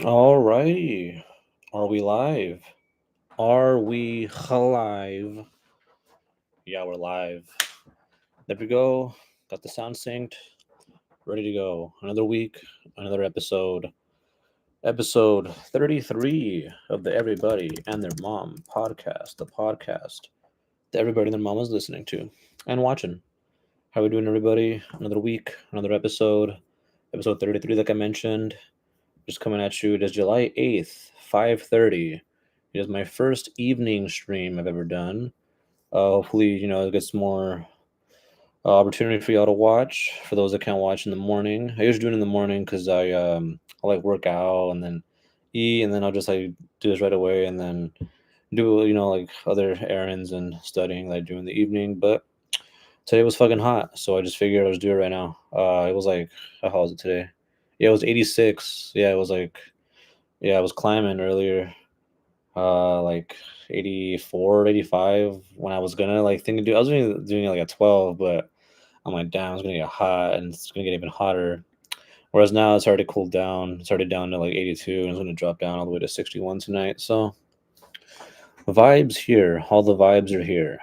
All right. Are we live? Are we live? Yeah, we're live. There we go. Got the sound synced. Ready to go. Another week, another episode. Episode 33 of the Everybody and Their Mom podcast. The podcast that everybody and their mom is listening to and watching. How we doing, everybody? Another week, another episode. Episode 33, like I mentioned. Just coming at you. It is July 8th, 5:30. It is my first evening stream I've ever done. Hopefully, it gets more opportunity for y'all to watch. For those that can't watch in the morning, I usually do it in the morning because I like work out and then eat, and then I'll just like do this right away, and then do like other errands and studying that I do in the evening. But today was fucking hot, so I just figured I'll just do it right now. It was like, how was it today? Yeah, it was 86. Yeah, it was like, yeah, I was climbing earlier, like 84, 85 when I was gonna like think to do. I was doing it like at 12, but I'm like, damn, it's gonna get hot and it's gonna get even hotter. Whereas now it's already cooled down. It's already down to like 82 and it's gonna drop down all the way to 61 tonight. So vibes here. All the vibes are here.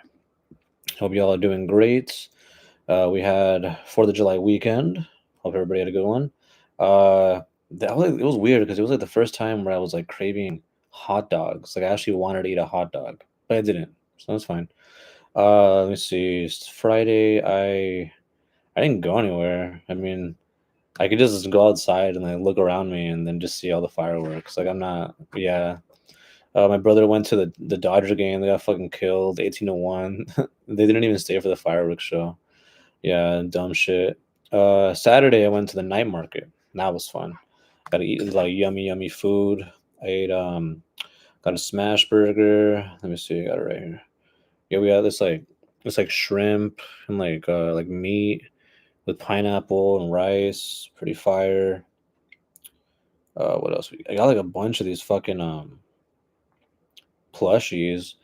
Hope y'all are doing great. We had 4th of July weekend. Hope everybody had a good one. It was weird because it was like the first time where I was like craving hot dogs. Like I actually wanted to eat a hot dog, but I didn't, so that's fine. Let me see. It's Friday. I didn't go anywhere. I mean, I could just go outside and like look around me and then just see all the fireworks. Like I'm not. Yeah. My brother went to the Dodger game. They got fucking killed, 18-1. They didn't even stay for the fireworks show. Yeah, dumb shit. Saturday I went to the night market. That was fun. Got to eat a lot of yummy, yummy food. I ate got a smash burger. Let me see, I got it right here. Yeah, we got this like shrimp and like meat with pineapple and rice. Pretty fire. What else? I got like a bunch of these fucking plushies.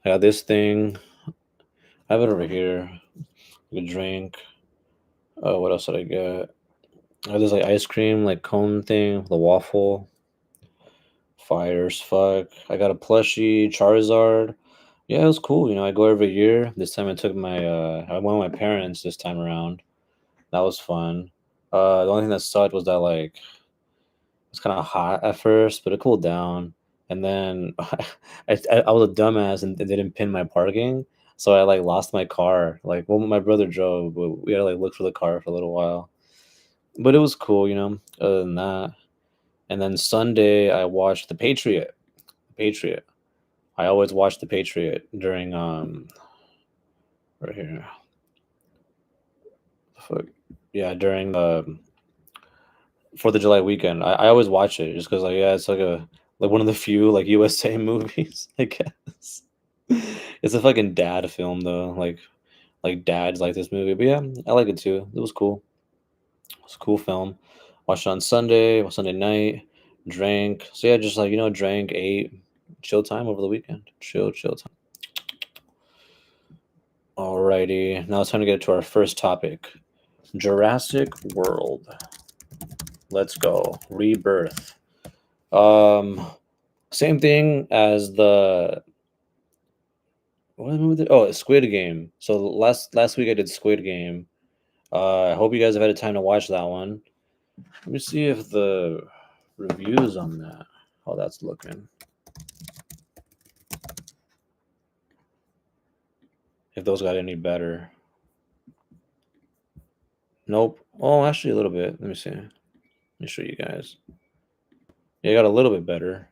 I got this thing. I have it over here. A drink. Oh, what else did I get? I got this like ice cream like cone thing, the waffle. Fire as fuck. I got a plushie Charizard. Yeah, it was cool. I go every year. This time I went with my parents this time around. That was fun. The only thing that sucked was that like it's kind of hot at first, but it cooled down. And then I was a dumbass and they didn't pin my parking, so I like lost my car. Like, well, my brother drove, but we had to like look for the car for a little while. But it was cool. Other than that, and then Sunday I watched The Patriot. The Patriot. I always watch The Patriot during right here. Fuck. Yeah, during the 4th of July weekend. I always watch it just because like yeah, it's like one of the few like USA movies, I guess. It's a fucking dad film though. Like dads like this movie. But yeah, I like it too. It was cool. It was a cool film. Watched it on Sunday night, drank. So yeah, just like drank, ate, chill time over the weekend. Chill time. Alrighty, now it's time to get to our first topic. Jurassic World. Let's go. Rebirth. Um, Same thing as the what movie oh, Squid Game. So last week I did Squid Game. I hope you guys have had a time to watch that one. Let me see if the reviews on that, how that's looking. If those got any better. Nope. Oh, actually a little bit. Let me see. Let me show you guys. Yeah, it got a little bit better.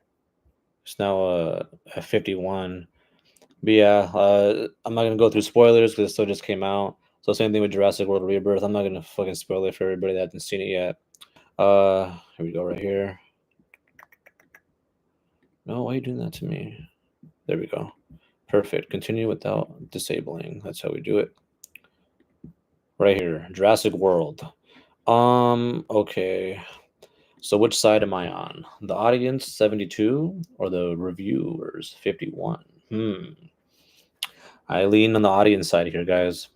It's now at 51. But yeah, I'm not gonna go through spoilers because it still just came out. So same thing with Jurassic World Rebirth. I'm not gonna fucking spoil it for everybody that hasn't seen it yet. Here we go, right here. No, why are you doing that to me? There we go. Perfect. Continue without disabling. That's how we do it. Right here, Jurassic World. Okay. So which side am I on? The audience 72 or the reviewers 51? I lean on the audience side here, guys.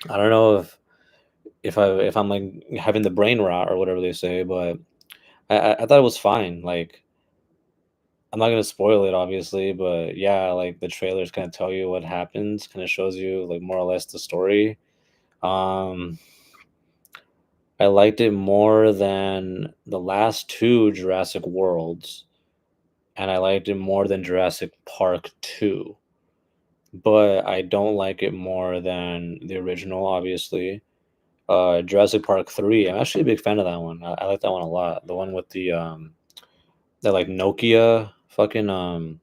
I don't know if I'm like having the brain rot or whatever they say, but I thought it was fine. Like, I'm not gonna spoil it, obviously, but yeah, like the trailers kind of tell you what happens, kind of shows you like more or less the story. Um, I liked it more than the last two Jurassic Worlds, and I liked it more than Jurassic Park 2. But I don't like it more than the original, obviously. Jurassic Park 3, I'm actually a big fan of that one. I like that one a lot. The one with the that like Nokia fucking let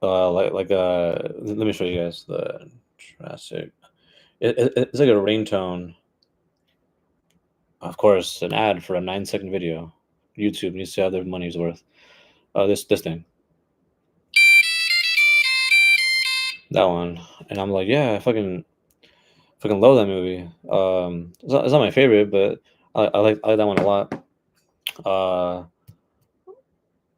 me show you guys the Jurassic. It's like a ringtone. Of course, an ad for a 9-second video. YouTube needs to have their money's worth. This thing, that one, and I'm like, yeah, I fucking love that movie. It's not my favorite, but I like that one a lot. Uh,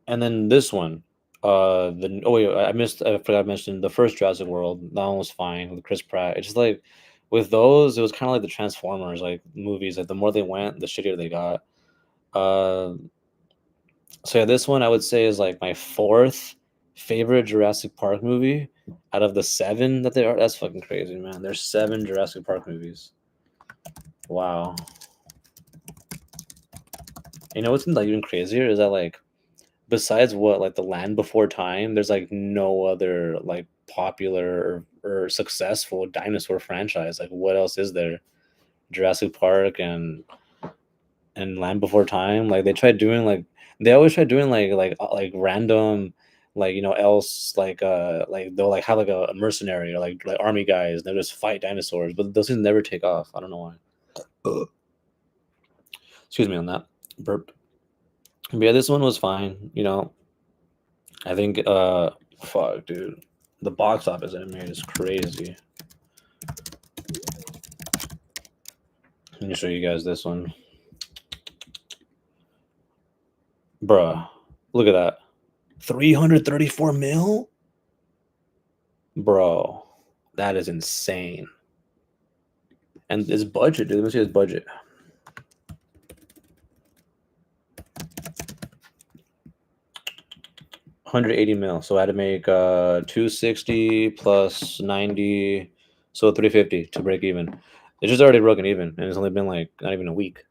and then this one, I forgot to mention the first Jurassic World. That one was fine with Chris Pratt. It's just like with those, it was kind of like the Transformers like movies. Like the more they went, the shittier they got. Uh, so yeah, this one I would say is like my fourth favorite Jurassic Park movie out of the seven that there are. That's fucking crazy, man. There's seven Jurassic Park movies. Wow. You know what's like even crazier is that like besides what like the Land Before Time, there's like no other like popular or successful dinosaur franchise. Like what else is there? Jurassic Park and Land Before Time. Like they always try doing like random like else like they'll like have like a mercenary or like army guys. They'll just fight dinosaurs, but those things never take off. I don't know why. Ugh. Excuse me on that burp. But yeah, this one was fine. I think fuck, dude. The box office that it made is crazy. Let me show you guys this one. Bruh. Look at that. 334 mil? Bro. That is insane. And his budget, dude. Let me see his budget. $180 mil. So I had to make 260 plus 90, so 350 to break even. It's just already broken even, and it's only been like not even a week.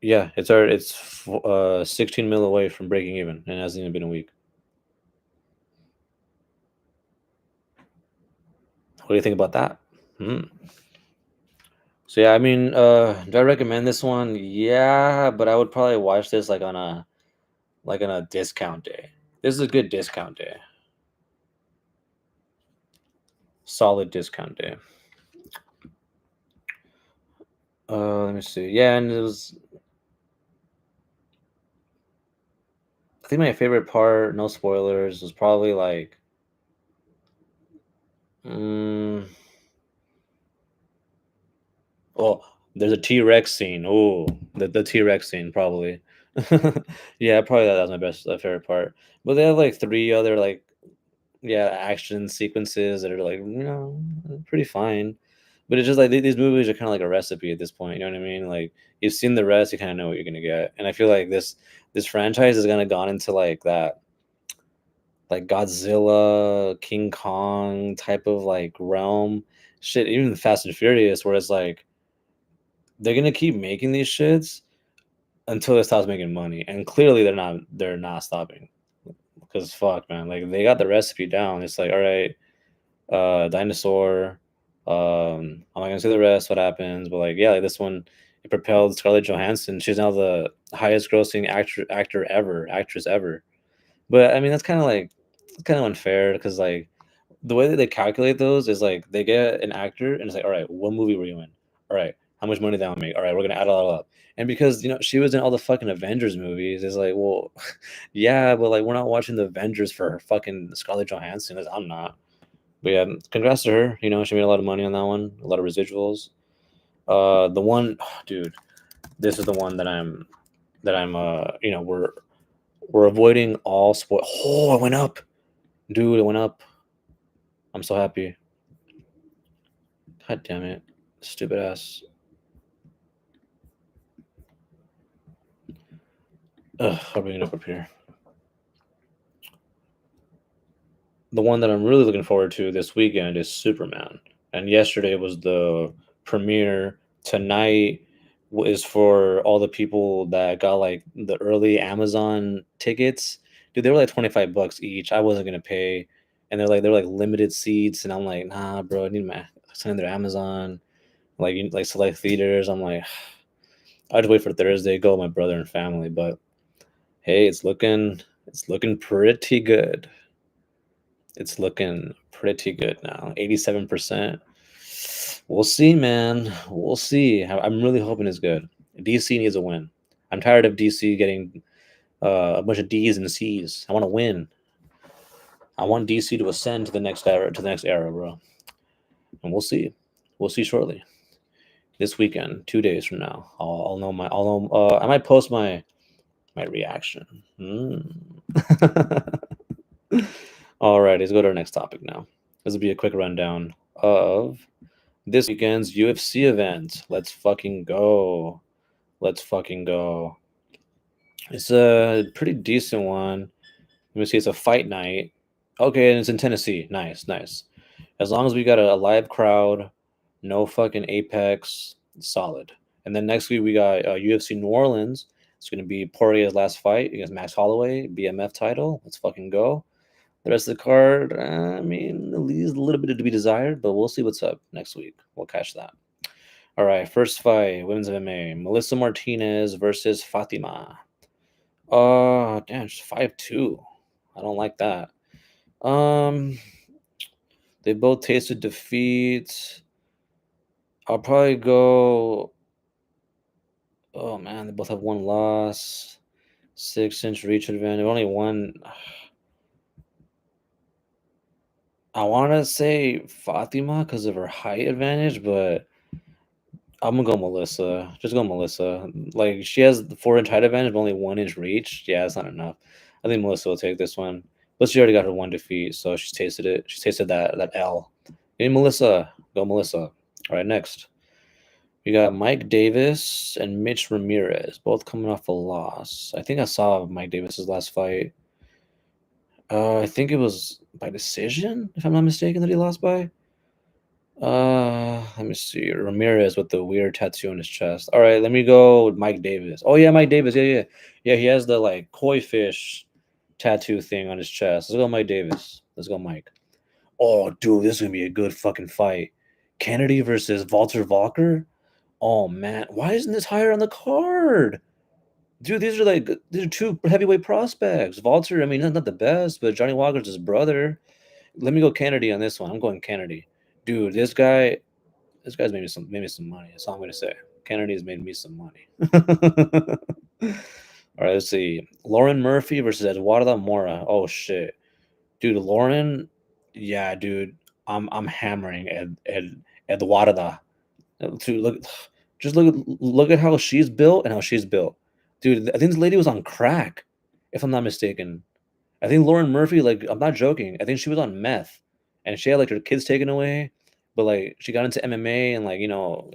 Yeah, it's 16 mil away from breaking even, and it hasn't even been a week. What do you think about that? Hmm. So yeah, I mean, do I recommend this one? Yeah, but I would probably watch this like on a discount day. This is a good discount day. Solid discount day. Let me see. Yeah, and I think my favorite part, no spoilers, was probably like, mm, oh, there's a T Rex scene. Oh, the T Rex scene probably. Yeah, probably that was my best favorite part. But they have like three other like yeah action sequences that are like pretty fine. But it's just like these movies are kind of like a recipe at this point. You know what I mean? Like you've seen the rest, you kind of know what you're gonna get. And I feel like this franchise is gonna gone into like that like Godzilla, King Kong type of like realm. Shit, even Fast and Furious, where it's like they're gonna keep making these shits until it stops making money, and clearly they're not stopping because fuck, man, like they got the recipe down. It's like all right, dinosaur. I'm not gonna say the rest, what happens, but like yeah, like this one, it propelled Scarlett Johansson. She's now the highest grossing actress ever. But I mean, that's kind of unfair because like the way that they calculate those is like they get an actor and it's like, all right, what movie were you in? All right, how much money that will make? All right, we're gonna add it all up. And because she was in all the fucking Avengers movies, it's like, well, yeah, but like we're not watching the Avengers for her fucking Scarlett Johansson, as I'm not. But yeah, congrats to her. She made a lot of money on that one, a lot of residuals. The one, dude, this is the one that I'm we're avoiding all spoil. Oh, it went up, dude, it went up. I'm so happy. God damn it. Stupid ass. I'll bring it up here. The one that I'm really looking forward to this weekend is Superman. And yesterday was the premiere. Tonight is for all the people that got like the early Amazon tickets. Dude, they were like $25 each. I wasn't gonna pay. And they're like limited seats. And I'm like, nah, bro, I need my send their Amazon, like select theaters. I'm like, I'd wait for Thursday, go with my brother and family. But hey, it's looking pretty good. It's looking pretty good now. 87%. We'll see, man. We'll see. I'm really hoping it's good. DC needs a win. I'm tired of DC getting a bunch of D's and C's. I want to win. I want DC to ascend to the next era, bro. And we'll see. We'll see shortly. This weekend, 2 days from now, I'll know my. I'll know. I might post my reaction. All right, let's go to our next topic now. This will be a quick rundown of this weekend's UFC event. Let's fucking go. Let's fucking go. It's a pretty decent one. Let me see. It's a fight night. Okay, and it's in Tennessee. Nice, nice. As long as we got a live crowd, no fucking Apex, solid. And then next week we got UFC New Orleans. It's gonna be Poirier's last fight against Max Holloway, BMF title. Let's fucking go. The rest of the card, I mean, leaves a little bit to be desired, but we'll see what's up next week. We'll catch that. All right, first fight, women's MMA. Melissa Martinez versus Fatima. Damn, she's 5'2". I don't like that. Um, they both tasted defeat. I'll probably go. Oh man, they both have one loss. 6-inch reach advantage. Only one. I want to say Fatima because of her height advantage, but I'm gonna go Melissa. Just go Melissa. Like she has the 4-inch height advantage, but only 1-inch reach. Yeah, that's not enough. I think Melissa will take this one. But she already got her one defeat, so she's tasted it. She's tasted that L. Hey Melissa, go Melissa. All right, next we got Mike Davis and Mitch Ramirez, both coming off a loss. I think I saw Mike Davis's last fight. I think it was by decision, if I'm not mistaken, that he lost by. Let me see. Ramirez with the weird tattoo on his chest. All right, let me go with Mike Davis. Oh yeah, Mike Davis. Yeah, yeah, yeah. He has the like koi fish tattoo thing on his chest. Let's go, Mike Davis. Let's go, Mike. Oh, dude, this is gonna be a good fucking fight. Kennedy versus Walter Walker. Oh man, why isn't this higher on the card? Dude, these are two heavyweight prospects. Walter, I mean, not the best, but Johnny Walker's his brother. Let me go Kennedy on this one. I'm going Kennedy. Dude, this guy's made me some money. That's all I'm gonna say. Kennedy's made me some money. All right, let's see. Lauren Murphy versus Eduardo Mora. Oh shit, dude, Lauren. Yeah, dude, I'm hammering Eduardo. To look, just look at how she's built and how she's built, dude. I think this lady was on crack, if I'm not mistaken. I think Lauren Murphy, like, I'm not joking. I think she was on meth, and she had like her kids taken away, but like she got into MMA and like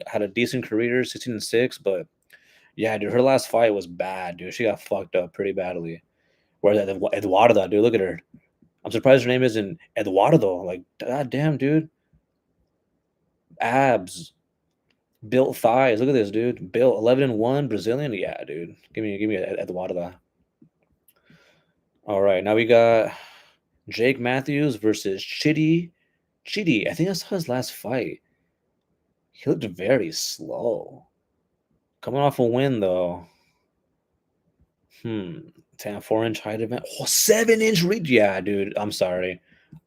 had a decent career, 16-6. But yeah, dude, her last fight was bad, dude. She got fucked up pretty badly. Whereas Eduardo, dude, look at her. I'm surprised her name isn't Eduardo. Like, god damn, dude, abs, built thighs. Look at this, dude. Built 11-1 Brazilian. Yeah, dude. Give me Eduardo. All right, now we got Jake Matthews versus Chitty. Chitty, I think I saw his last fight. He looked very slow. Coming off a win though. Hmm. 10, 4-inch height event. Oh, 7-inch reach. Yeah, dude. I'm sorry.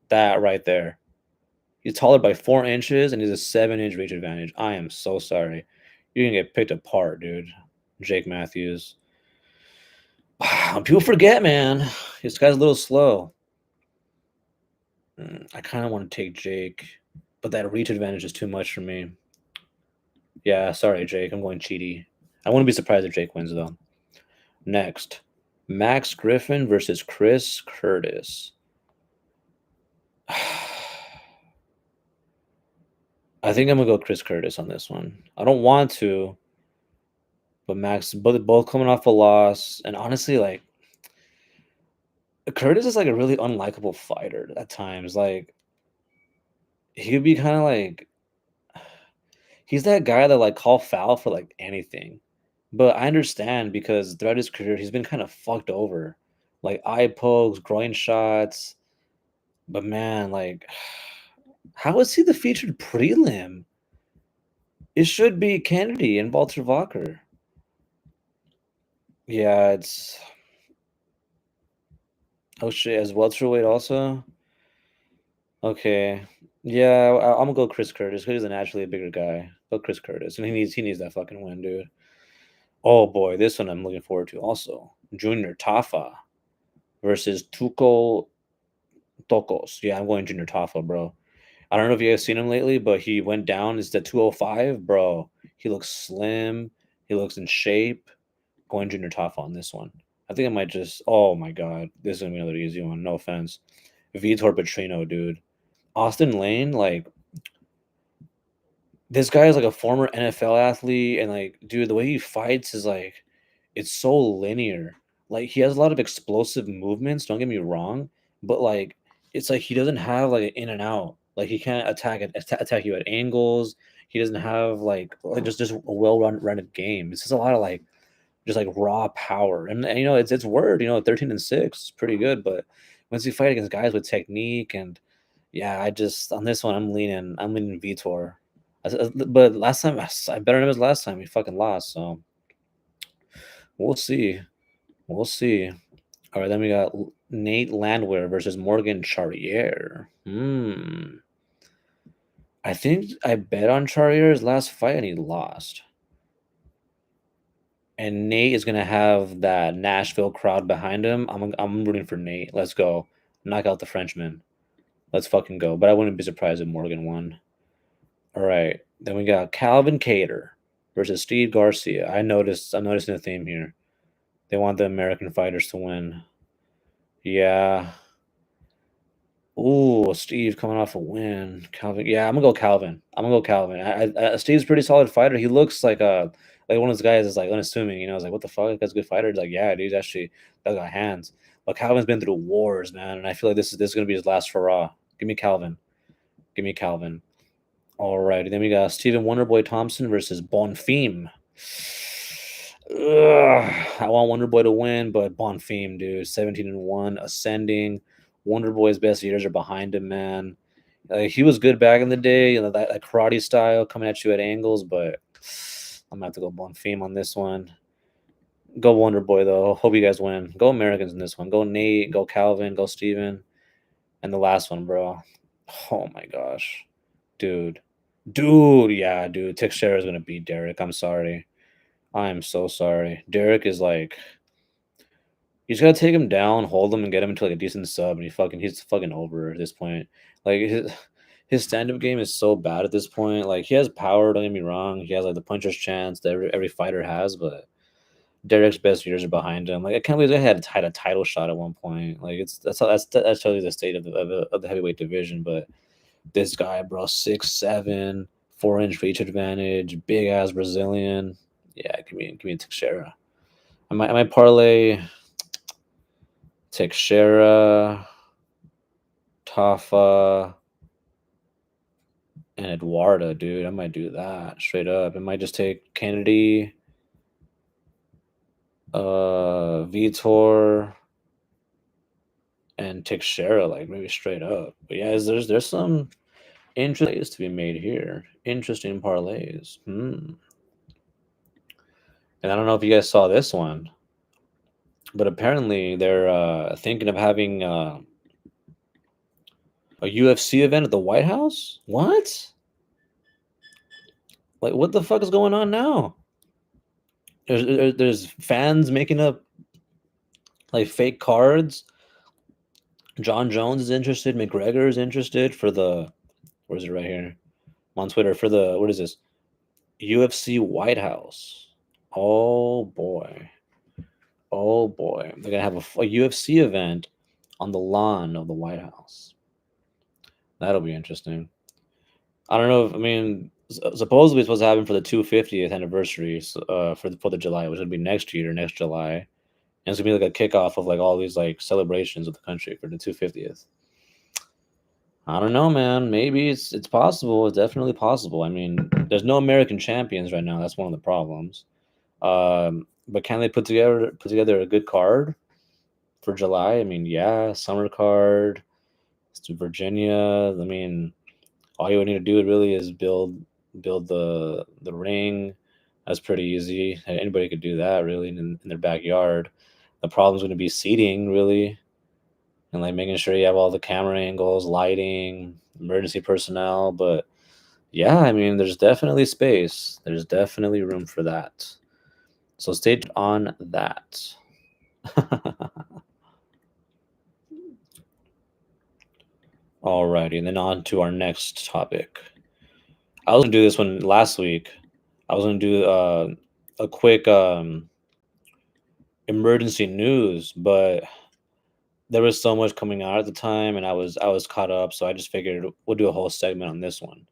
That right there. He's taller by 4 inches and he's a 7-inch reach advantage. I am so sorry. You're gonna get picked apart, dude. Jake Matthews. People forget, man. This guy's a little slow. I kind of want to take Jake, but that reach advantage is too much for me. Yeah, sorry, Jake. I'm going Cheaty. I wouldn't be surprised if Jake wins, though. Next, Max Griffin versus Chris Curtis. I think I'm going to go Chris Curtis on this one. I don't want to, But Max, both coming off a loss, and honestly, like Curtis is like a really unlikable fighter at times. Like he could be kind of like he's that guy that like call foul for like anything. But I understand because throughout his career he's been kind of fucked over. Like eye pokes, groin shots. But man, like how is he the featured prelim? It should be Kennedy and Walter Walker. Yeah, it's oh shit, as welterweight also? Okay. Yeah, I'm gonna go Chris Curtis because he's naturally a bigger guy. Go Chris Curtis, and he needs that fucking win, dude. Oh boy, this one I'm looking forward to also. Junior Tafa versus Tuco Tocos. Yeah, I'm going Junior Tafa, bro. I don't know if you guys seen him lately, but he went down. It's the 205, bro. He looks slim. He looks in shape. Going Junior Tafa on this one. I think I might just. Oh my god, this is gonna be another easy one. No offense, Vitor Petrino, dude. Austin Lane, like this guy is like a former NFL athlete, and like, dude, the way he fights is like, it's so linear. Like he has a lot of explosive movements. Don't get me wrong, but like, it's like he doesn't have like an in and out. Like he can't attack you at angles. He doesn't have like just a well run game. It's just a lot of like just like raw power, and you know it's word. 13-6 is pretty good, but once you fight against guys with technique and yeah, I just on this one I'm leaning Vitor. But last time I better than his last time he fucking lost. So we'll see. We'll see. All right, then we got Nate Landwehr versus Morgan Charrier. I think I bet on Charrier's last fight and he lost. And Nate is gonna have that Nashville crowd behind him. I'm rooting for Nate. Let's go. Knock out the Frenchman. Let's fucking go. But I wouldn't be surprised if Morgan won. All right. Then we got Calvin Cater versus Steve Garcia. I'm noticing a theme here. They want the American fighters to win. Yeah. Ooh, Steve coming off a win. Calvin. Yeah, I'm gonna go Calvin. Steve's a pretty solid fighter. He looks like one of those guys is like unassuming. It's like what the fuck? That guy's a good fighter. He's like, yeah, dude, actually that got hands. But Calvin's been through wars, man, and I feel like this is gonna be his last hurrah. Give me Calvin. Give me Calvin. All right, then we got Stephen Wonderboy Thompson versus Bonfim. I want Wonderboy to win, but Bonfim, dude, 17-1, ascending. Wonderboy's best years are behind him, man. He was good back in the day, that karate style coming at you at angles, but I'm gonna have to go Bonfim on this one. Go Wonderboy though. Hope you guys win. Go Americans in this one. Go Nate. Go Calvin. Go Steven. And the last one, bro. Oh my gosh, dude. Yeah, dude. Teixeira is gonna beat Derek. I'm sorry. I'm so sorry. Derek is like, you just gotta take him down, hold him, and get him into like a decent sub, and he's fucking over at this point. Like his stand up game is so bad at this point. Like he has power. Don't get me wrong. He has like the puncher's chance that every fighter has, but Derek's best years are behind him. Like I can't believe they had a title shot at one point. Like that shows you the state of the heavyweight division. But this guy, bro, 6'7", 4-inch reach advantage, big ass Brazilian. Yeah, give me Teixeira. I might parlay Teixeira, Tafa, and Eduardo, dude. I might do that straight up. I might just take Kennedy, Vitor, and Teixeira, like maybe straight up. But yeah, there's some interesting plays to be made here. Interesting parlays. And I don't know if you guys saw this one, but apparently they're thinking of having a UFC event at the White House. What? Like, what the fuck is going on now? There's fans making up like fake cards. John Jones is interested. McGregor is interested for the. Where is it right here? I'm on Twitter for the. What is this? UFC White House. Oh boy. Oh boy. They're gonna have a UFC event on the lawn of the White House. That'll be interesting. I don't know. I mean, supposedly it's supposed to happen for the 250th anniversary for the 4th of July, which would be next year, next July. And it's gonna be like a kickoff of like all these like celebrations of the country for the 250th. I don't know, man. Maybe it's possible. It's definitely possible. I mean, there's no American champions right now. That's one of the problems. But can they put together a good card for July? I mean, yeah, summer card. It's to Virginia. I mean, all you would need to do really is build the ring. That's pretty easy. Anybody could do that really in their backyard. The problem's going to be seating really, and like making sure you have all the camera angles, lighting, emergency personnel. But yeah, I mean, there's definitely space. There's definitely room for that. So stay tuned on that. Alrighty, and then on to our next topic. I was gonna do this one last week. I was gonna do a quick emergency news, but there was so much coming out at the time, and I was caught up, so I just figured we'll do a whole segment on this one.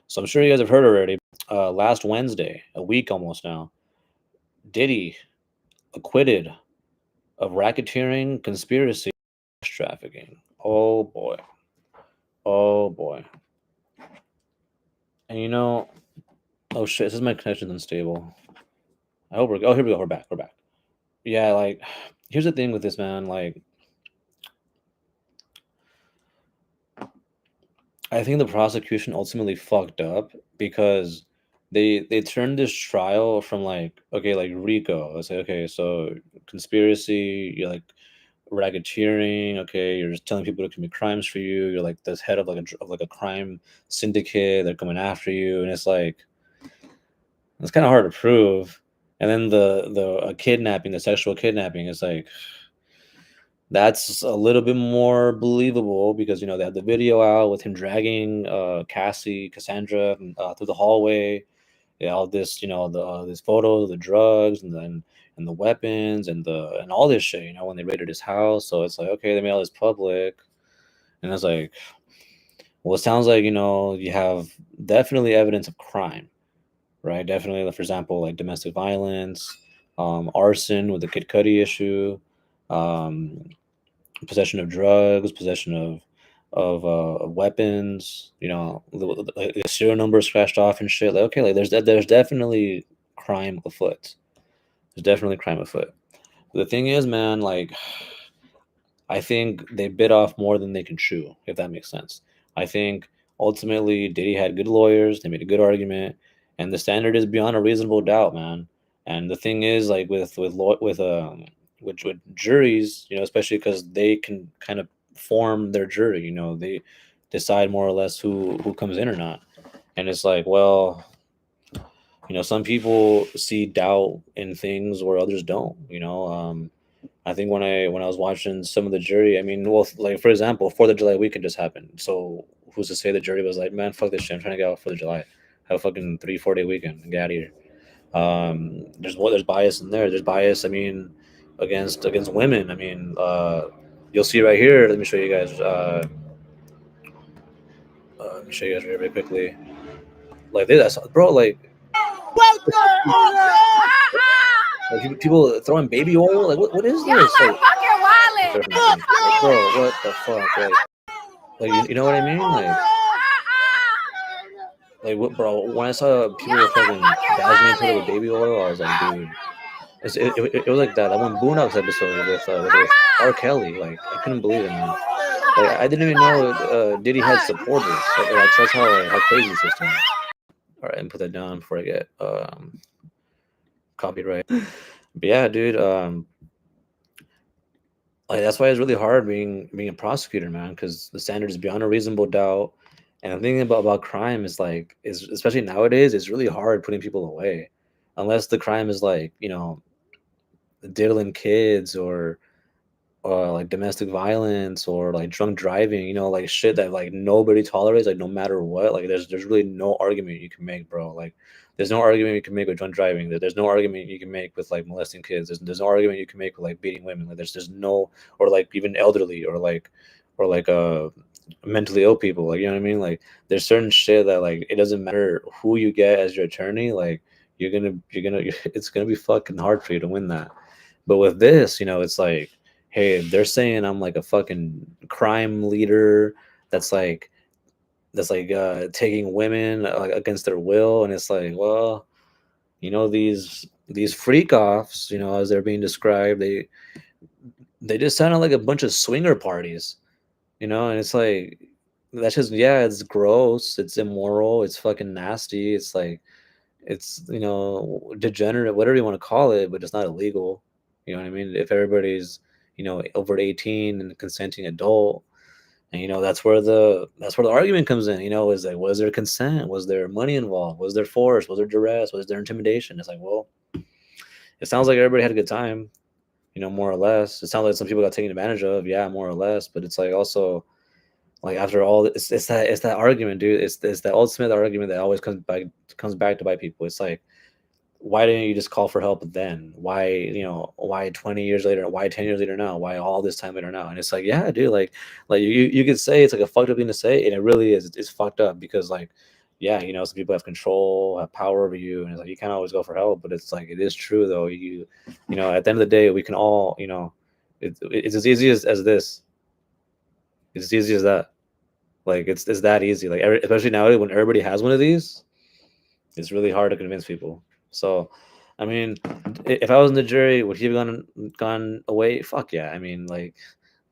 So I'm sure you guys have heard already. Last Wednesday, a week almost now, Diddy acquitted of racketeering, conspiracy, trafficking. Oh boy, oh boy. And oh shit, this is my connection's unstable. I hope we're. Oh, here we go. We're back. We're back. Yeah, like, here's the thing with this, man. Like, I think the prosecution ultimately fucked up because they turned this trial from like, okay, like RICO. It's like, okay, so conspiracy, you're like racketeering, okay, you're just telling people to commit crimes for you. You're like the head of like a crime syndicate. They're coming after you, and it's like it's kind of hard to prove. And then the kidnapping, the sexual kidnapping, is like that's a little bit more believable because they had the video out with him dragging Cassandra through the hallway. Yeah, all this, this photo, the drugs, and the weapons and all this shit. When they raided his house, so it's like okay, they made all this public, and it's like, well, it sounds like you have definitely evidence of crime, right? Definitely, like, for example, like domestic violence, arson with the Kid Cudi issue, um, possession of drugs, possession of weapons. The serial number scratched off and shit. Like okay, like there's definitely crime afoot. There's definitely crime afoot. But the thing is, man, like I think they bit off more than they can chew, if that makes sense. I think ultimately Diddy had good lawyers, they made a good argument, and the standard is beyond a reasonable doubt, man. And the thing is, like with juries, especially because they can kind of form their jury, they decide more or less who comes in or not. And it's like, well, some people see doubt in things where others don't. I think when I was watching some of the jury, I mean, well, like for example, 4th of July weekend just happened. So who's to say the jury was like, man, fuck this shit. I'm trying to get out 4th of July, have a fucking 3-4 day weekend and get out of here. There's bias in there. There's bias. I mean, against women. I mean, you'll see right here. Let me show you guys. Let me show you guys very quickly. Like this, bro. Like people throwing baby oil. Like what is this? Like, bro, what the fuck? Like you know what I mean? Like what, bro? When I saw people fucking dazzling each other with baby oil, I was like, dude, it was like that one Boondocks episode with R. Kelly. Like I couldn't believe it, man. Like I didn't even know Diddy had supporters. Like that's how crazy this system is. All right, and put that down before I get copyright. But yeah, dude, like that's why it's really hard being a prosecutor, man, because the standard is beyond a reasonable doubt. And I'm thinking about crime is like is especially nowadays, it's really hard putting people away, unless the crime is like diddling kids or like domestic violence or like drunk driving, like shit that like nobody tolerates, like no matter what. Like there's really no argument you can make, bro. Like there's no argument you can make with drunk driving. There's no argument you can make with like molesting kids. There's no argument you can make with like beating women. Like there's no, or like even elderly or like mentally ill people. Like, you know what I mean? Like, there's certain shit that like it doesn't matter who you get as your attorney. Like, you're gonna it's gonna be fucking hard for you to win that. But with this, it's like, hey, they're saying I'm like a fucking crime leader that's like taking women like against their will, and it's like, well, these freak offs, as they're being described, they just sounded like a bunch of swinger parties, and it's like that's just, yeah, it's gross, it's immoral, it's fucking nasty, it's like it's degenerate, whatever you want to call it, but it's not illegal. You know what I mean? If everybody's over 18 and consenting adult, and that's where the argument comes in. Is like, was there consent? Was there money involved? Was there force? Was there duress? Was there intimidation? It's like, well, it sounds like everybody had a good time, more or less. It sounds like some people got taken advantage of, yeah, more or less. But it's like also like after all, it's that argument, dude. It's that ultimate argument that always comes back to bite people. It's like, why didn't you just call for help then? Why 20 years later? Why 10 years later now? Why all this time later now? And it's like, yeah, dude, like you could say it's like a fucked up thing to say, and it really is. It's fucked up because like, yeah, some people have control, have power over you, and it's like you can't always go for help. But it's like it is true though. At the end of the day, we can all, it's as easy as this. It's as easy as that. Like it's that easy. Like especially nowadays when everybody has one of these, it's really hard to convince people. So, I mean, if I was in the jury, would he have gone away? Fuck yeah. I mean, don't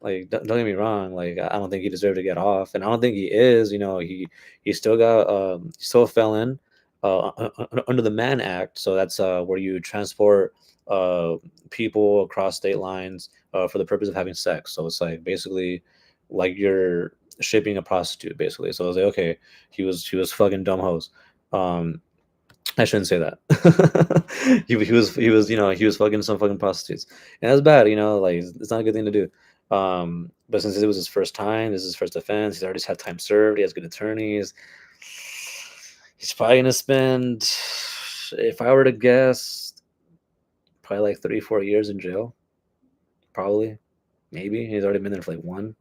get me wrong. Like, I don't think he deserved to get off, and I don't think he is. He still got he's still a felon under the Mann Act. So that's where you transport people across state lines for the purpose of having sex. So it's like basically like you're shipping a prostitute, basically. So I was like, okay, he was fucking dumb hoes. I shouldn't say that. He was fucking some fucking prostitutes, and that's bad. Like it's not a good thing to do. But since it was his first time, this is his first offense. He's already had time served. He has good attorneys. He's probably gonna spend, if I were to guess, probably like 3-4 years in jail. Probably, maybe he's already been there for like one.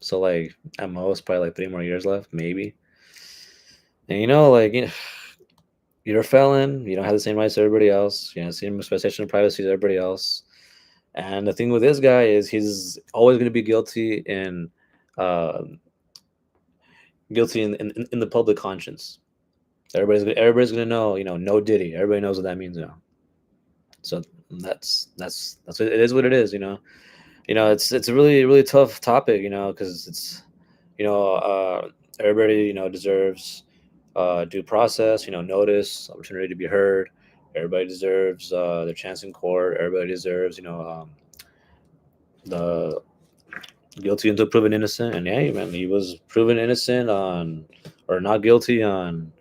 So like at most, probably like 3 more years left, maybe. And like you're a felon. You don't have the same rights as everybody else. Same expectation of privacy as everybody else. And the thing with this guy is he's always going to be guilty uh, in the public conscience. Everybody's going to know. No Diddy. Everybody knows what that means now. So that's it is what it is. It's a really really tough topic. Because it's everybody deserves due process, notice, opportunity to be heard. Everybody deserves their chance in court. Everybody deserves, the guilty until proven innocent. And yeah, man, he was proven innocent on, or not guilty on,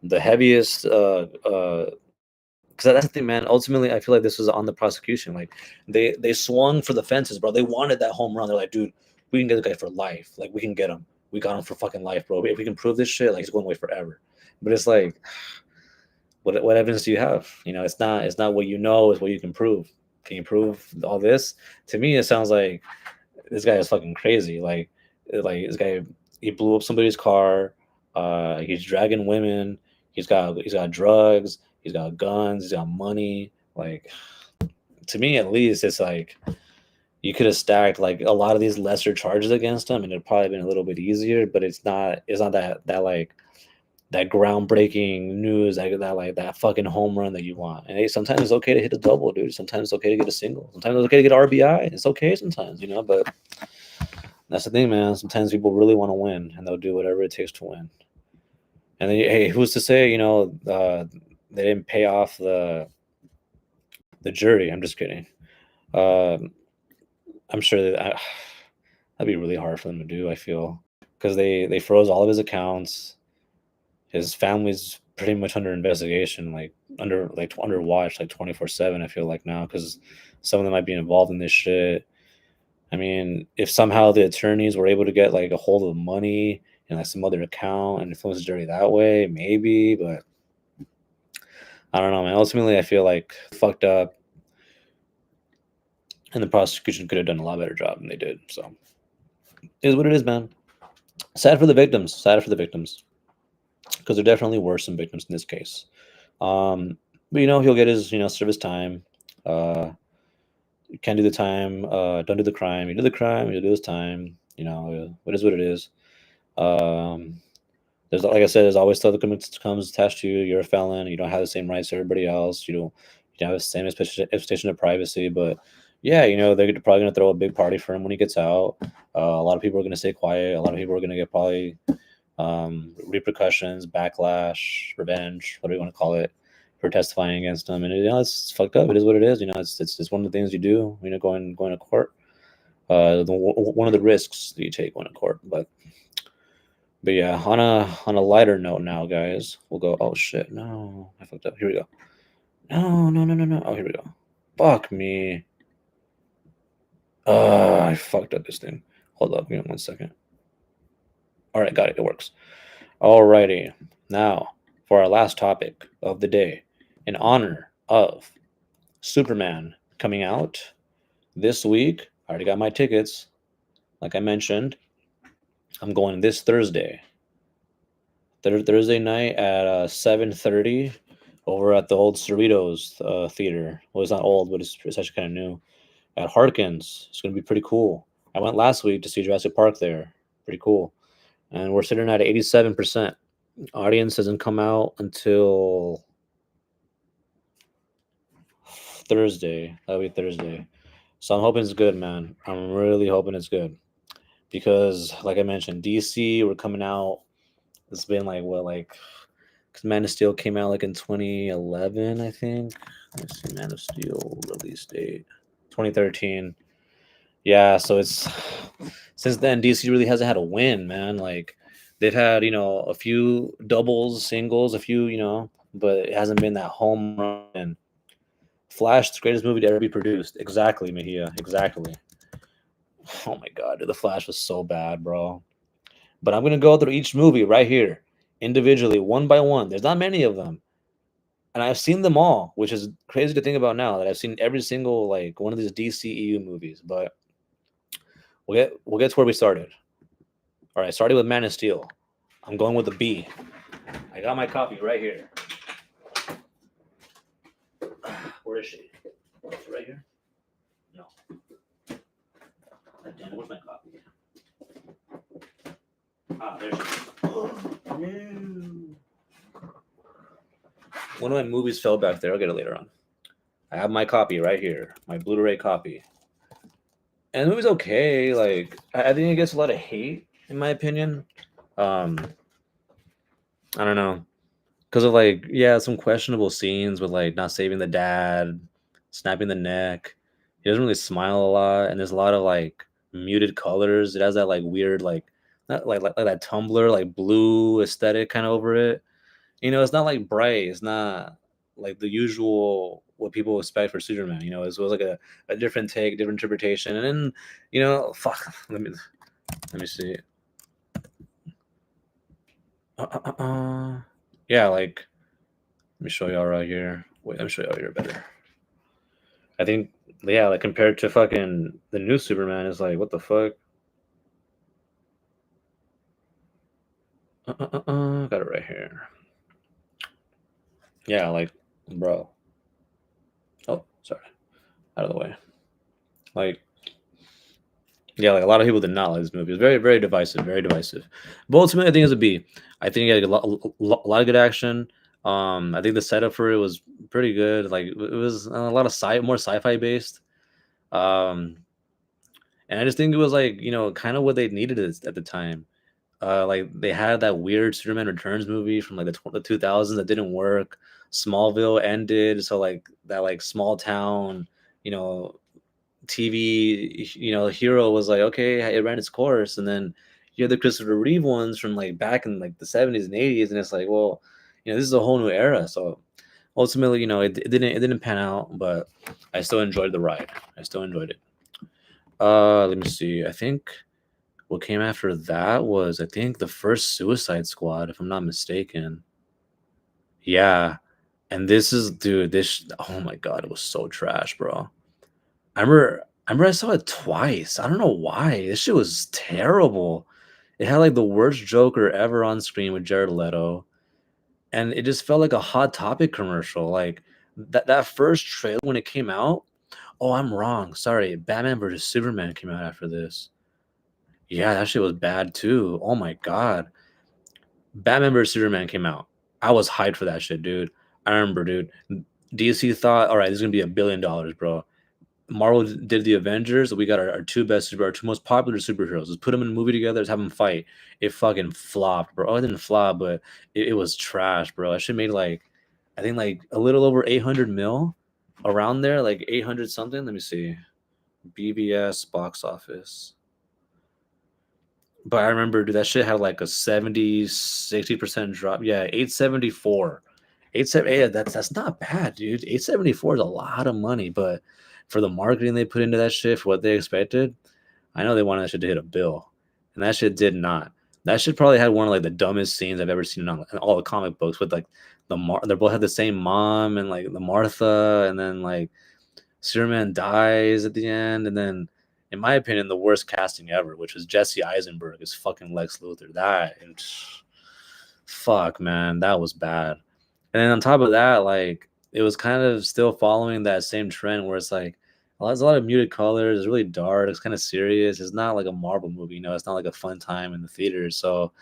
the heaviest. Because that's the thing, man. Ultimately, I feel like this was on the prosecution. Like they swung for the fences, bro. They wanted that home run. They're like, dude, we can get the guy for life. Like we can get him. We got him for fucking life, bro. If we can prove this shit, like he's going away forever. But it's like, what evidence do you have? It's not what you know, it's what you can prove. Can you prove all this? To me, it sounds like this guy is fucking crazy. Like this guy, he blew up somebody's car. He's dragging women. He's got drugs. He's got guns. He's got money. Like, to me, at least, it's like you could have stacked like a lot of these lesser charges against him, and it'd probably been a little bit easier. But it's not. It's not that like that groundbreaking news, like that fucking home run that you want. And hey, sometimes it's okay to hit a double, dude. Sometimes it's okay to get a single. Sometimes it's okay to get RBI. It's okay sometimes, But that's the thing, man. Sometimes people really want to win, and they'll do whatever it takes to win. And then, hey, who's to say, they didn't pay off the jury? I'm just kidding. Um, I'm sure that'd be really hard for them to do. I feel because they froze all of his accounts. His family's pretty much under investigation, like under watch, like 24/7. I feel like now because some of them might be involved in this shit. I mean, if somehow the attorneys were able to get like a hold of the money in like some other account and influence the jury that way, maybe. But I don't know, man. Ultimately, I feel like fucked up, and the prosecution could have done a lot better job than they did. So, it is what it is, man. Sad for the victims. Sad for the victims because there definitely were some victims in this case. But he'll get his serve his time. You can't do the time. Don't do the crime. You do the crime. You'll do his time. What is what it is. Um, there's like I said, there's always stuff that comes attached to you. You're a felon. You don't have the same rights as everybody else. You don't have the same expectation of privacy. But yeah, they're probably gonna throw a big party for him when he gets out. A lot of people are gonna stay quiet. A lot of people are gonna get probably repercussions, backlash, revenge, whatever you want to call it, for testifying against him. And it's fucked up. It is what it is. It's one of the things you do. Going to court. One of the risks that you take going to court. But yeah, on a lighter note now, guys, we'll go. Oh shit, no, I fucked up. Here we go. No, no, no, no, no. Oh, here we go. Fuck me. I fucked up this thing. Hold up, give me 1 second. All right, got it. It works. Alrighty. Now, for our last topic of the day, in honor of Superman coming out this week. I already got my tickets. Like I mentioned, I'm going this Thursday. Thursday night at 7:30 over at the old Cerritos theater. Well, it's not old, but it's actually kind of new. At Harkins. It's going to be pretty cool. I went last week to see Jurassic Park there. Pretty cool. And we're sitting at 87%. Audience doesn't come out until Thursday. That'll be Thursday. So I'm hoping it's good, man. I'm really hoping it's good. Because, like I mentioned, DC, we're coming out. It's been because Man of Steel came out in 2011, I think. Let's see, Man of Steel release date 2013. Yeah, so it's since then DC really hasn't had a win, man. They've had a few doubles, singles, a few, but it hasn't been that home run. And Flash, the greatest movie to ever be produced. Exactly, Mejia. Exactly. Oh my god, dude, The Flash was so bad, bro. But I'm gonna go through each movie right here, individually, one by one. There's not many of them, and I've seen them all, which is crazy to think about now that I've seen every single one of these DCEU movies. But we'll get to where we started. All right, starting with Man of Steel. I'm going with the B. I got my copy right here. Where is she? Right here? No. Damn, where's my copy? There she is. No. One of my movies fell back there. I'll get it later on. I have my copy right here, my Blu-ray copy. And the movie's okay. I think it gets a lot of hate, in my opinion. I don't know. Because of some questionable scenes with not saving the dad, snapping the neck. He doesn't really smile a lot, and there's a lot of muted colors. It has that weird not like that Tumblr blue aesthetic kind of over it. It's not bright. It's not the usual what people expect for Superman. It was a different take, different interpretation, and then fuck. Let me see. Yeah, let me show y'all right here. Wait, let me show y'all here better. I think, yeah, compared to fucking the new Superman, is what the fuck? Got it right here. Yeah, bro. Oh, sorry. Out of the way. Yeah, a lot of people did not like this movie. It was very, very divisive, very divisive. But ultimately, I think it's a B. I think it had a lot of good action. I think the setup for it was pretty good. It was a lot of more sci-fi based. And I just think it was kind of what they needed at the time. They had that weird Superman Returns movie from the 2000s that didn't work. Smallville ended, so that small town, you know, TV, hero was okay, it ran its course, and then you have the Christopher Reeve ones from back in the 70s and 80s, and it's well, this is a whole new era. So ultimately, it didn't pan out, but I still enjoyed the ride. I still enjoyed it. Let me see. I think what came after that was the first Suicide Squad, if I'm not mistaken. Yeah, and this is oh my god, it was so trash, bro. I remember I saw it twice. I don't know why. This shit was terrible. It had like the worst Joker ever on screen with Jared Leto, and it just felt like a Hot Topic commercial. Like that first trailer when it came out. Oh, I'm wrong. Sorry, Batman versus Superman came out after this. Yeah, that shit was bad too. Oh my god, Batman vs Superman came out. I was hyped for that shit, dude. I remember, dude. DC thought, all right, this is gonna be $1 billion, bro. Marvel did the Avengers. We got our our two most popular superheroes. Let's put them in a movie together. Let's have them fight. It fucking flopped, bro. Oh, it didn't flop, but it was trash, bro. That shit made like, I think like a little over 800 mil, around there, like 800 something. Let me see. BBS box office. But I remember, dude, that shit had like a 60% drop. Yeah, 874. 870, yeah, that's not bad, dude. 874 is a lot of money, but for the marketing they put into that shit, for what they expected, I know they wanted that shit to hit a bill. And that shit did not. That shit probably had one of like the dumbest scenes I've ever seen in all the comic books with like they both had the same mom and like the Martha, and then like Superman dies at the end, and then, in my opinion, the worst casting ever, which was Jesse Eisenberg as fucking Lex Luthor. That and fuck, man, that was bad. And then on top of that, like it was kind of still following that same trend where it's like there's a lot of muted colors. It's really dark. It's kind of serious. It's not like a Marvel movie, you know. It's not like a fun time in the theater. So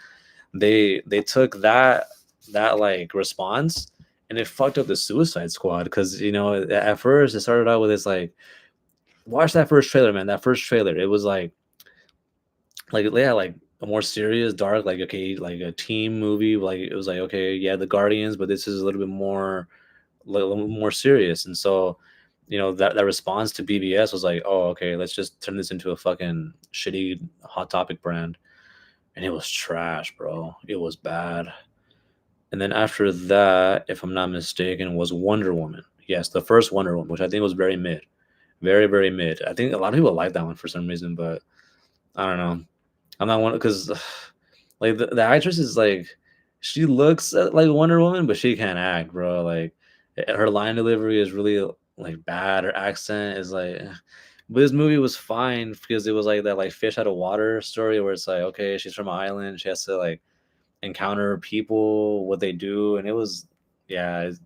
they took that like response, and it fucked up the Suicide Squad, because at first it started out with this like, watch that first trailer, man. That first trailer, it was they had like a more serious, dark, like okay, like a team movie. Like it was like, okay, yeah, the Guardians, but this is a little bit more, like, a little more serious. And so, that response to BBS was like, oh, okay, let's just turn this into a fucking shitty Hot Topic brand, and it was trash, bro. It was bad. And then after that, if I'm not mistaken, was Wonder Woman. Yes, the first Wonder Woman, which I think was very mid, very very mid. I think a lot of people like that one for some reason, but I don't know. I'm not one because like the actress is like, she looks like Wonder Woman, but she can't act, bro. Like her line delivery is really like bad. Her accent is like. But this movie was fine because it was like that like fish out of water story where it's like, okay, she's from an island, she has to like encounter people, what they do, and it was, yeah, it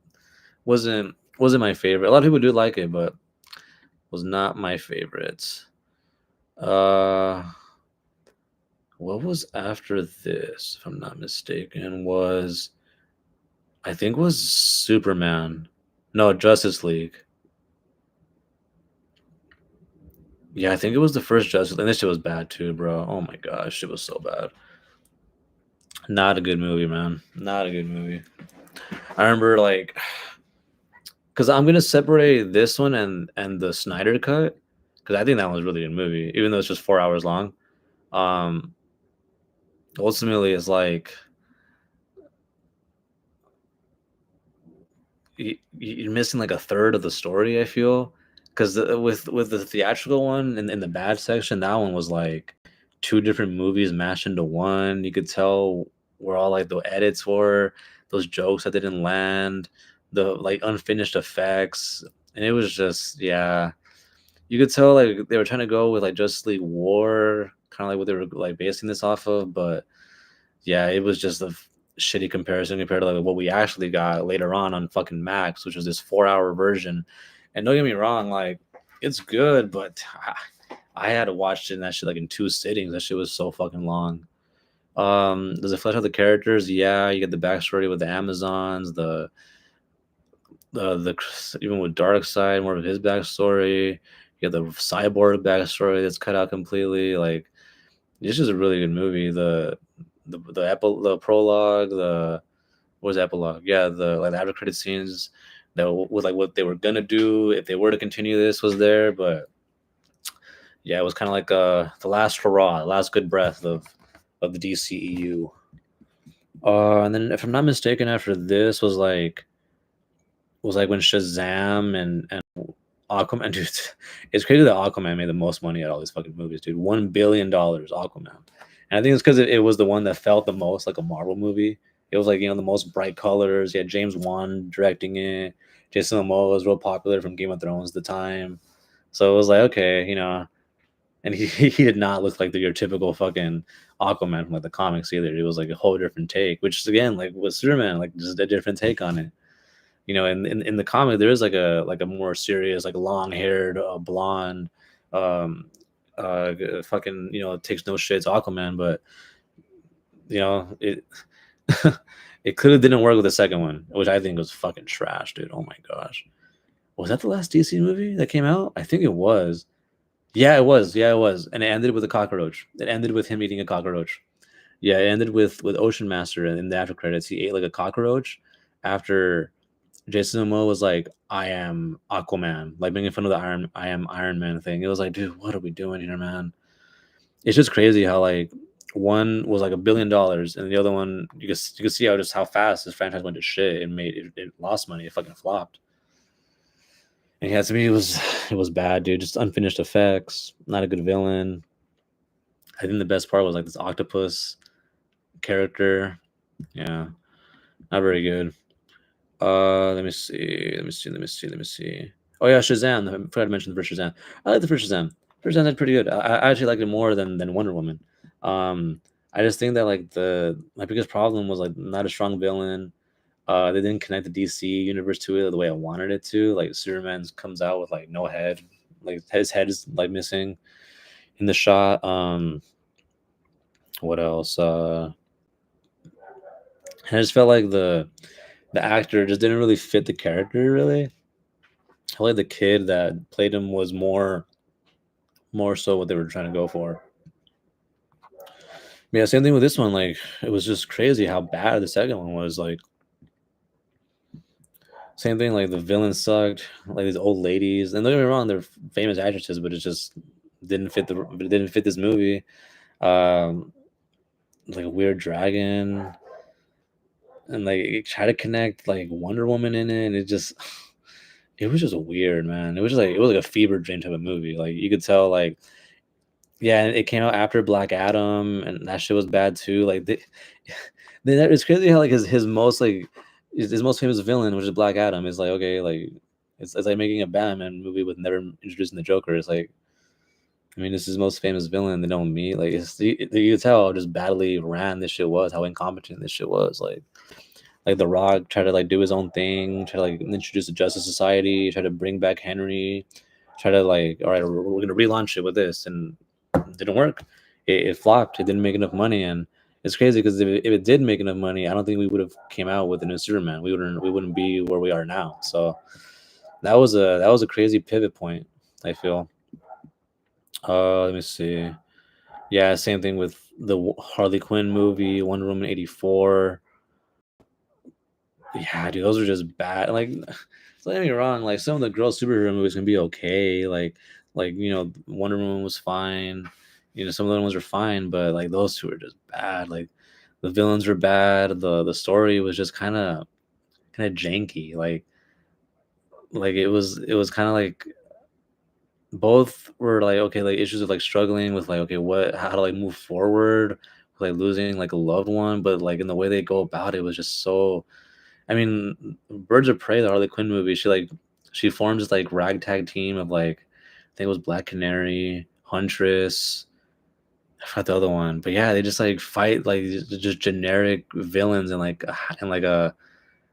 wasn't my favorite. A lot of people do like it, but was not my favorite. Uh, what was after this? If I'm not mistaken, I think was Superman. No, Justice League. Yeah, I think it was the first Justice League. And this shit was bad too, bro. Oh my gosh, it was so bad. Not a good movie, man. Not a good movie. I remember like, because I'm gonna separate this one and the Snyder cut, because I think that one's a really good movie, even though it's just 4 hours long. Um, ultimately, it's like you're missing like a third of the story. I feel, because with the theatrical one in the bad section, that one was like two different movies mashed into one. You could tell where all like the edits were, those jokes that didn't land, the like unfinished effects, and it was just, yeah. You could tell like they were trying to go with like Justice League War, kind of like what they were like basing this off of, but yeah, it was just a shitty comparison compared to like what we actually got later on fucking Max, which was this 4 hour version. And don't get me wrong, like it's good, but I had to watch it in that shit like in two sittings. That shit was so fucking long. Does it flesh out the characters? Yeah, you get the backstory with the Amazons, the even with Darkseid, more of his backstory. You get the cyborg backstory that's cut out completely. Like it's just a really good movie. The prologue, what was the epilogue? Yeah, the like the after credit scenes that was like what they were gonna do if they were to continue this was there, but yeah, it was kind of like the last hurrah, the last good breath of the DCEU. And then if I'm not mistaken, after this was like when Shazam and Aquaman, dude. It's crazy that Aquaman made the most money out of all these fucking movies, dude. $1 billion, Aquaman. And I think it's because it was the one that felt the most like a Marvel movie. It was like, the most bright colors. Yeah, James Wan directing it. Jason Momoa was real popular from Game of Thrones at the time. So it was like, okay, and he did not look like your typical fucking Aquaman from like the comics either. It was like a whole different take, which is again like with Superman, like just a different take on it. In the comic there is like a more serious, like long haired, blonde, um, fucking takes no shits Aquaman, but it it clearly didn't work with the second one, which I think was fucking trash, dude. Oh my gosh, was that the last DC movie that came out? I think it was. Yeah, it was. Yeah, it was. And it ended with a cockroach. It ended with him eating a cockroach. Yeah, it ended with Ocean Master, and in the after credits, he ate like a cockroach after Jason Momoa was like, "I am Aquaman," like making fun of the "I am Iron Man" thing. It was like, dude, what are we doing here, man? It's just crazy how like one was like $1 billion, and the other one you can see how just how fast this franchise went to shit and it lost money. It fucking flopped. And yeah, to me, it was bad, dude. Just unfinished effects, not a good villain. I think the best part was like this octopus character. Yeah, not very good. Let me see. Let me see. Oh yeah, Shazam. I forgot to mention the first Shazam. I like the first Shazam. First Shazam pretty good. I actually liked it more than Wonder Woman. Um, I just think that like my biggest problem was like not a strong villain. They didn't connect the DC universe to it the way I wanted it to. Like Superman comes out with like no head, like his head is like missing in the shot. What else? I just felt like the actor just didn't really fit the character really. I feel like the kid that played him was more so what they were trying to go for. Yeah, same thing with this one. Like it was just crazy how bad the second one was. Like same thing. Like the villain sucked. Like these old ladies, and don't get me wrong, they're famous actresses, but it just didn't fit this movie. Um, like a weird dragon, and like it tried to connect like Wonder Woman in it, and it was just weird, man. It was like a fever dream type of movie. Like you could tell, like yeah, and it came out after Black Adam, and that shit was bad too. Like it's crazy how like his most like his most famous villain, which is Black Adam, is like okay, like it's like making a Batman movie with never introducing the Joker. It's like I mean, this is his most famous villain. They don't meet like you could tell how just badly ran this shit was, how incompetent this shit was. Like The Rock tried to like do his own thing, try to like introduce the Justice Society, try to bring back Henry, try to like, all right, we're gonna relaunch it with this, and it didn't work. It flopped. It didn't make enough money, and it's crazy because if it did make enough money, I don't think we would have came out with a new Superman. We wouldn't be where we are now. So that was a crazy pivot point. I feel. Let me see. Yeah, same thing with the Harley Quinn movie, Wonder Woman 84. Yeah, dude, those are just bad. Like, don't get me wrong. Like, some of the girl superhero movies can be okay. Like Wonder Woman was fine. Some of the other ones are fine, but like those two are just bad. Like, the villains were bad. The story was just kind of janky. Like it was kind of like both were like okay, like issues of like struggling with like okay, how to like move forward, like losing like a loved one, but like in the way they go about it was just so I mean, Birds of Prey, the Harley Quinn movie, she forms this like ragtag team of like I think it was Black Canary, Huntress, I forgot the other one, but yeah, they just like fight like just generic villains in like a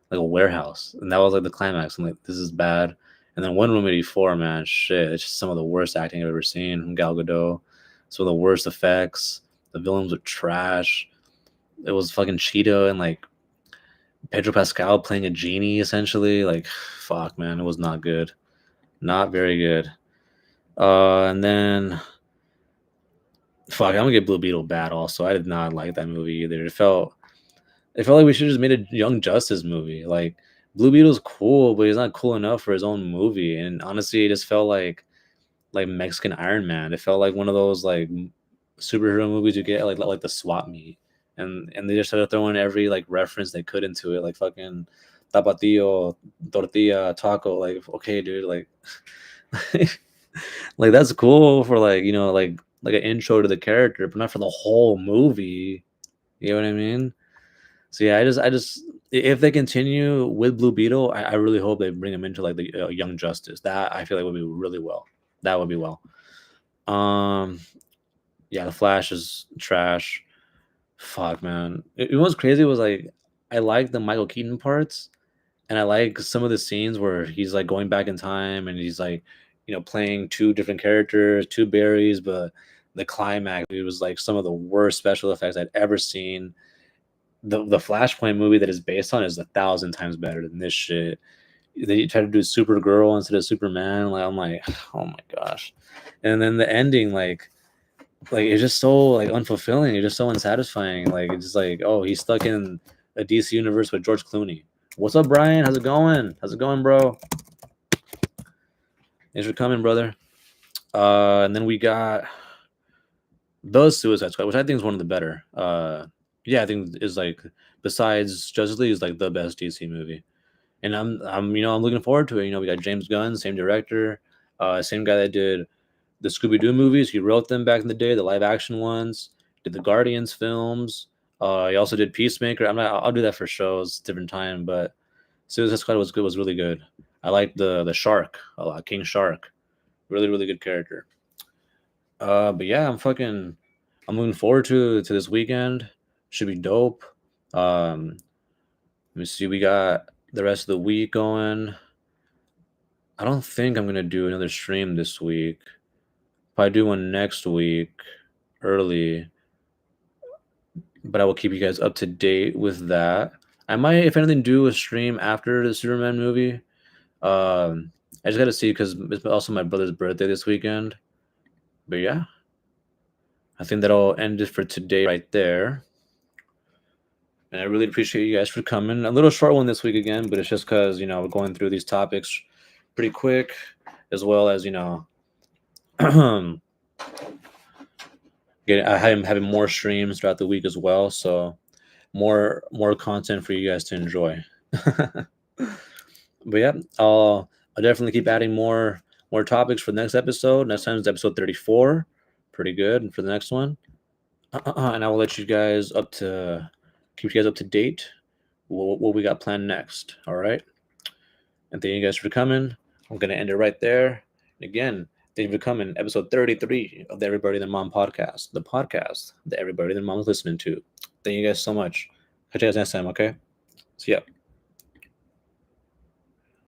warehouse, and that was like the climax. I'm like, this is bad. And then Wonder Woman 84, man, shit, it's just some of the worst acting I've ever seen from Gal Gadot. Some of the worst effects. The villains were trash. It was fucking Cheetah and like Pedro Pascal playing a genie essentially. Like, fuck, man, it was not good. Not very good. And then fuck, I'm gonna get Blue Beetle bad. Also, I did not like that movie either. It felt like we should have just made a Young Justice movie. Like, Blue Beetle's cool, but he's not cool enough for his own movie. And honestly, it just felt like Mexican Iron Man. It felt like one of those like superhero movies you get like the swap meet, and they just started throwing every like reference they could into it, like fucking tapatio, tortilla, taco. Like, okay, dude, like, like that's cool for like like an intro to the character, but not for the whole movie. You know what I mean? So yeah, I just if they continue with Blue Beetle, I really hope they bring him into like the Young Justice. That I feel like would be really well. That would be well. Yeah, the Flash is trash. Fuck, man. It was crazy. Was like I like the Michael Keaton parts, and I like some of the scenes where he's like going back in time and he's like, playing two different characters, two Barrys, but the climax, it was like some of the worst special effects I'd ever seen. The Flashpoint movie that is based on is 1,000 times better than this shit. They try to do Supergirl instead of Superman. Like I'm like, oh my gosh. And then the ending, like it's just so like unfulfilling. It's just so unsatisfying. Like it's just like, oh, he's stuck in a DC universe with George Clooney. What's up, Brian? How's it going? How's it going, bro? Thanks for coming, brother. And then we got the Suicide Squad, which I think is one of the better. Yeah, I think is like besides Justice League is like the best DC movie. And I'm looking forward to it. We got James Gunn, same director, same guy that did the Scooby Doo movies. He wrote them back in the day, the live action ones. Did the Guardians films. He also did Peacemaker. I'll do that for shows, different time. But Suicide Squad was good. Was really good. I like the Shark a lot, King Shark. Really, really good character. But yeah, I'm looking forward to this weekend. Should be dope. Let me see. We got the rest of the week going. I don't think I'm gonna do another stream this week. If I do one next week, early, but I will keep you guys up to date with that. I might, if anything, do a stream after the Superman movie. I just gotta see because it's also my brother's birthday this weekend. But yeah, I think that'll end it for today right there. And I really appreciate you guys for coming. A little short one this week again, but it's just because we're going through these topics pretty quick, as well as having more streams throughout the week as well. So more content for you guys to enjoy. But yeah, I'll definitely keep adding more topics for the next episode. Next time is episode 34. Pretty good for the next one. And I will let you guys keep you guys up to date what we got planned next. All right. And thank you guys for coming. I'm gonna end it right there. And again, thank you for coming. Episode 33 of the Everybody and Their Mom podcast, the podcast that everybody and their mom is listening to. Thank you guys so much. Catch you guys next time. Okay. See ya.